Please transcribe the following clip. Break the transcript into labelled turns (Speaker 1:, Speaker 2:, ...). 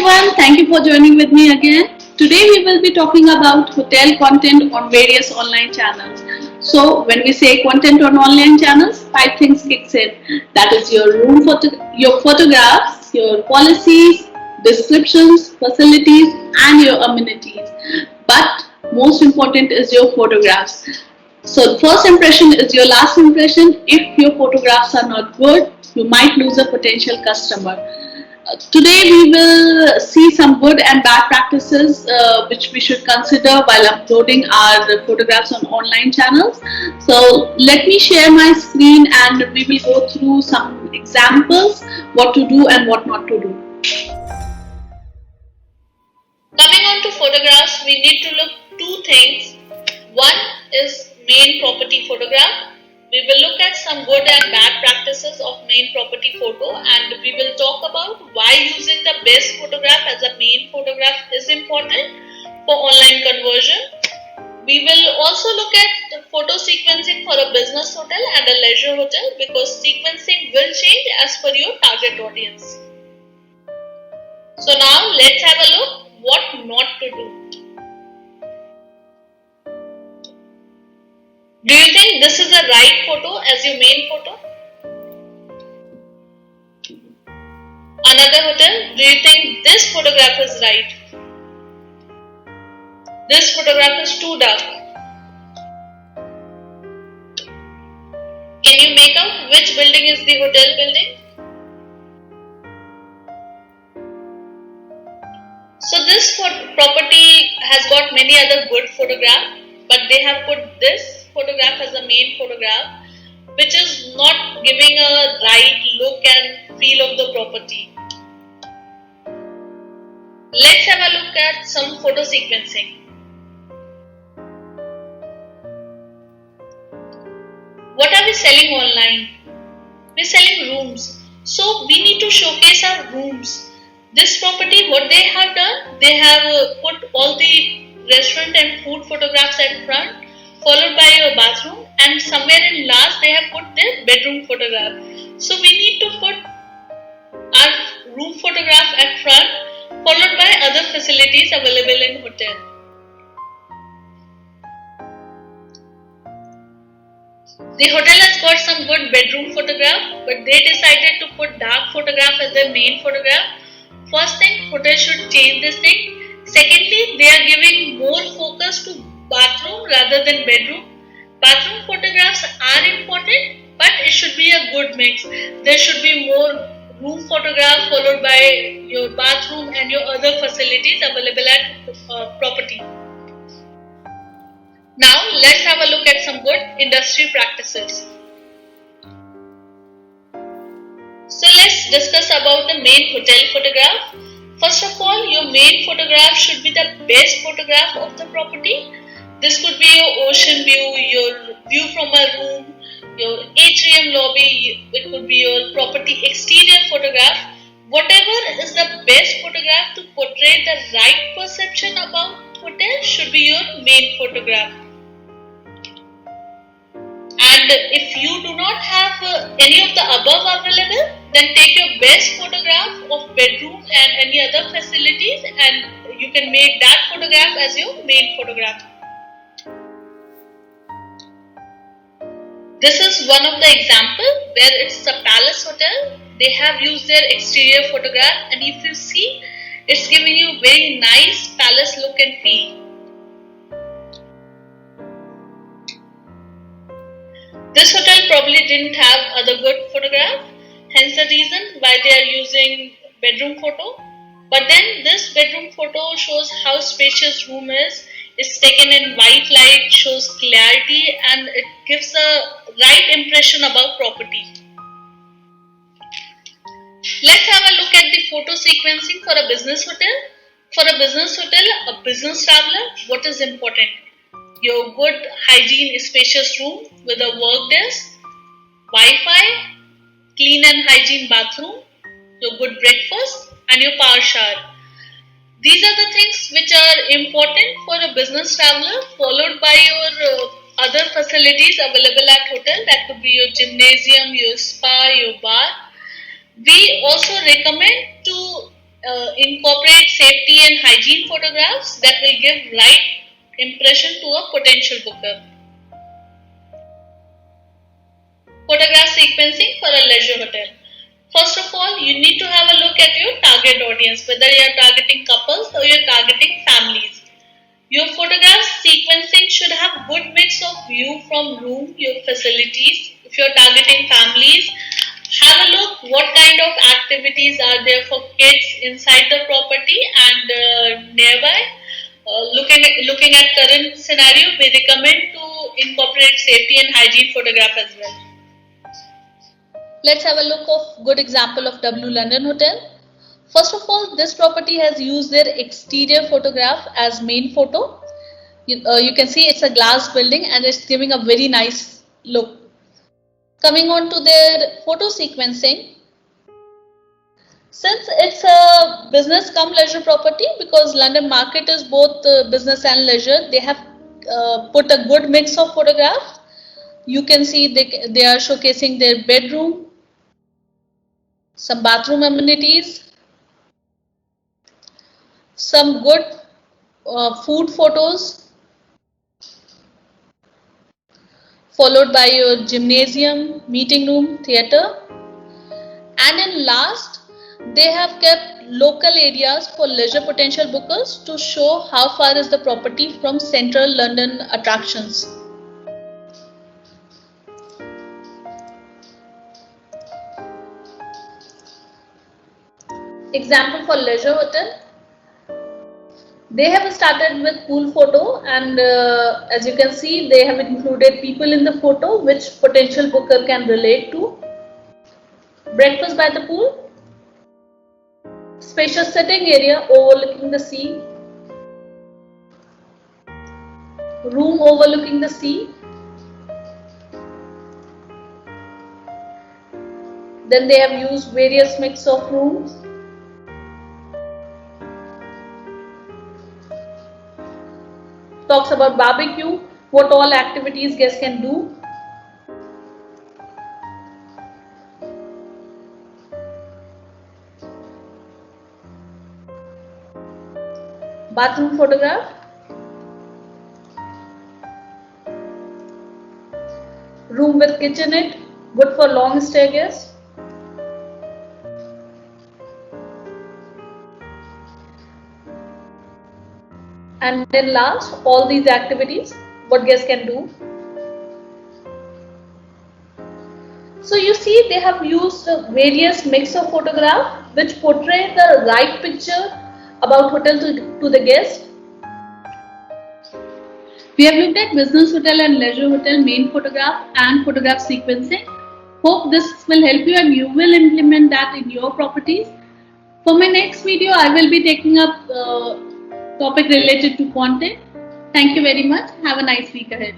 Speaker 1: everyone, thank you for joining with me again. Today we will be talking about hotel content on various online channels. So when we say content on online channels, five things kicks in. That is your your photographs, your policies, descriptions, facilities and your amenities. But most important is your photographs. So first impression is your last impression. If your photographs are not good, you might lose a potential customer. Today we will see some good and bad practices which we should consider while uploading our photographs on online channels. So let me share my screen and we will go through some examples what to do and what not to do.
Speaker 2: Coming on to photographs, we need to look two things. One is main property photograph. We will look at some good and bad practices of main property photo, and we will talk about why using the best photograph as a main photograph is important for online conversion. We will also look at photo sequencing for a business hotel and a leisure hotel because sequencing will change as per your target audience. So now let's have a look what not to do. Do you think this is the right photo as your main photo? Another hotel, do you think this photograph is right? This photograph is too dark. Can you make out which building is the hotel building? So this property has got many other good photographs, but they have put this photograph as a main photograph, which is not giving a right look and feel of the property. Let's have a look at some photo sequencing. What are we selling online? We're selling rooms. So we need to showcase our rooms. This property, what they have done, they have put all the restaurant and food photographs at front, followed by your bathroom, and somewhere in last they have put their bedroom photograph. So we need to put our room photograph at front, followed by other facilities available in hotel. The hotel has got some good bedroom photograph, but they decided to put dark photograph as their main photograph. First thing, hotel should change this thing. Secondly, they are giving more focus to bathroom rather than bedroom. Bathroom photographs are important, but it should be a good mix. There should be more room photograph followed by your bathroom and your other facilities available at property. Now let's have a look at some good industry practices. So let's discuss about the main hotel photograph. First of all, your main photograph should be the best photograph of the property. This could be your ocean view, your view from a room, your atrium lobby, it could be your property exterior photograph. Whatever is the best photograph to portray the right perception about hotel should be your main photograph. And if you do not have any of the above available, then take your best photograph of bedroom and any other facilities and you can make that photograph as your main photograph. This is one of the example where it's a palace hotel. They have used their exterior photograph and if you see, it's giving you very nice palace look and feel. This hotel probably didn't have other good photograph, hence the reason why they are using bedroom photo. But then this bedroom photo shows how spacious room is. It's taken in white light, shows clarity and it gives a right impression about property. Let's have a look at the photo sequencing for a business hotel. For a business hotel, a business traveler, what is important? Your good hygiene spacious room with a work desk, Wi-Fi, clean and hygiene bathroom, your good breakfast and your power shower. These are the things which are important for a business traveler, followed by your other facilities available at hotel. That could be your gymnasium, your spa, your bar. We also recommend to incorporate safety and hygiene photographs that will give right impression to a potential booker. Photograph sequencing for a leisure hotel. First of all, you need to have a look at your target audience, whether you are targeting couples or you are targeting families. Your photograph sequencing should have good mix of view from room, your facilities. If you are targeting families, have a look what kind of activities are there for kids inside the property and nearby. Looking at current scenario, we recommend to incorporate safety and hygiene photograph as well. Let's have a look of good example of W London Hotel. First of all, this property has used their exterior photograph as main photo. You can see it's a glass building and it's giving a very nice look. Coming on to their photo sequencing, since it's a business come leisure property, because London market is both business and leisure, they have put a good mix of photographs. You can see they are showcasing their bedroom, some bathroom amenities, some good food photos, followed by your gymnasium, meeting room, theatre, and in last they have kept local areas for leisure potential bookers to show how far is the property from central London attractions. Example for leisure hotel. They have started with pool photo, and as you can see, they have included people in the photo which potential booker can relate to. Breakfast by the pool, spacious sitting area overlooking the sea, room overlooking the sea. Then they have used various mix of rooms. Talks about barbecue, what all activities guests can do. Bathroom photograph. Room with kitchenette, good for long stay guests. And then last, all these activities, what guests can do. So you see, they have used various mix of photograph which portray the right picture about hotel to the guest.
Speaker 1: We have looked at business hotel and leisure hotel main photograph and photograph sequencing. Hope this will help you and you will implement that in your properties. For my next video, I will be taking up topic related to content. Thank you very much. Have a nice week ahead.